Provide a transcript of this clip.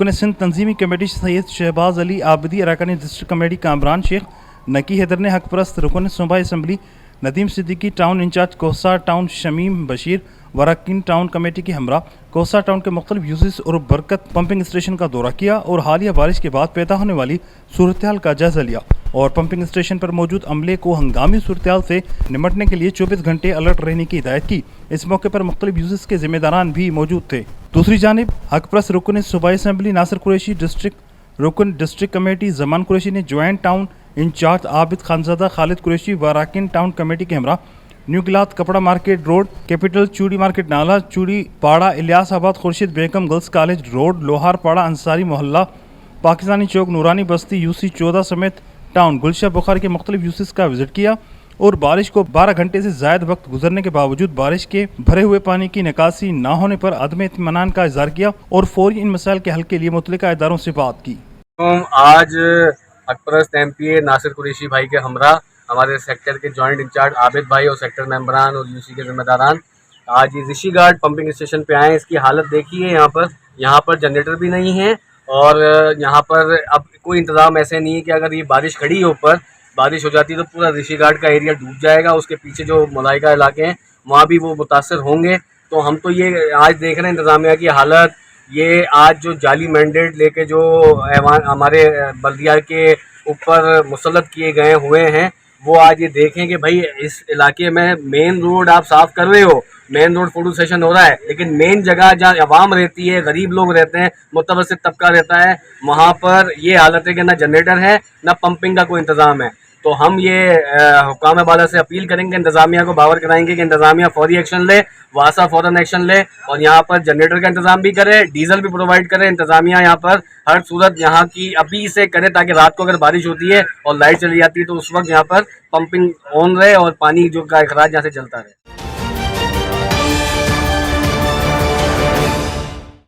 रुकन सिंध तंजीमी कमेटी सैयद शहबाज अली आबदी, अरकान district committee Kamran Sheikh, नकी हैदर ने हक परस्त रुकन सूबा assembly Nadeem Siddiqui, town incharge Kosa town Shamim Bashir, वराकिन टाउन कमेटी की हमरा कोसा टाउन के मुख्तलिफ यूजेस और बरकत पंपिंग स्टेशन का दौरा किया और हालिया बारिश के बाद पैदा होने वाली सूरत हाल का जायजा लिया और पंपिंग स्टेशन पर मौजूद अमले को हंगामी सूरत हाल से निमटने के लिए 24 घंटे अलर्ट रहने की हिदायत की। इस मौके पर मुख्तलिफ यूजेस के जिम्मेदारान भी मौजूद थे। दूसरी जानिब हक परस्त रुकन सूबाई असम्बली नासिर कुरैशी, डिस्ट्रिक्ट रुकन डिस्ट्रिक्ट कमेटी जमान कुरैशी ने joint town incharge Abid Khanzada, Khalid Qureshi, वाराकिन टाउन कमेटी के हमरा न्यू गिलात कपड़ा मार्केट रोड, कैपिटल चूड़ी मार्केट नाला, Chudi Para, Iliasabad, Khurshid Begum girls college road, Lohar Para, Ansari मोहल्ला, पाकिस्तानी चौक, नूरानी बस्ती, यूसी 14 समेत टाउन गुलशा बुखार के मुख्तलिफ यूसेस का विजिट किया और बारिश को 12 घंटे से ज़ायद वक्त गुजरने के बावजूद बारिश के भरे हुए पानी की निकासी न होने पर अदम इत्मीनान का इज़हार किया और फौरी इन मसाइल के हल के लिए मुतल्लिका इदारों से बात की। आज हकपरस्त MPA नासिर कुरैशी भाई के हमरा हमारे सेक्टर के जॉइंट इंचार्ज आबिद भाई और सेक्टर मेंबरान और यूसी के जिम्मेदारान आज ये ऋषि घाट पंपिंग स्टेशन पे आए। इसकी हालत देखिए, यहाँ पर जनरेटर भी नहीं है और यहाँ पर अब कोई इंतज़ाम ऐसे नहीं है कि अगर ये बारिश खड़ी हो, ऊपर बारिश हो जाती तो पूरा ऋषि घाट का एरिया डूब जाएगा। उसके पीछे जो मलाइका इलाके हैं वहाँ भी वो मुतासर होंगे। तो हम तो ये आज देख रहे हैं इंतज़ामिया की हालत, ये आज जो जाली मैंडेट लेके जो हमारे बल्दिया के ऊपर मुसल्लत किए गए हुए हैं, वो आज ये देखें कि भाई इस इलाके में मेन रोड आप साफ़ कर रहे हो, मेन रोड फोटो सेशन हो रहा है, लेकिन मेन जगह जहाँ आवाम रहती है, गरीब लोग रहते हैं, मुतवस्सित तबका रहता है, वहाँ पर ये हालत है कि ना जनरेटर है ना पंपिंग का कोई इंतज़ाम है। तो हम ये हुकाम बाला से अपील करेंगे, इंतज़ामिया को बावर कराएंगे कि इंतज़ामिया फौरी एक्शन ले, वासा फ़ौरन एक्शन ले और यहाँ पर जनरेटर का इंतज़ाम भी करे, डीजल भी प्रोवाइड करे। इंतज़ामिया यहाँ पर हर सूरत यहाँ की अभी से करे ताकि रात को अगर बारिश होती है और लाइट चली जाती है तो उस वक्त यहाँ पर पंपिंग ऑन रहे और पानी जो का अखराज यहाँ से चलता रहे।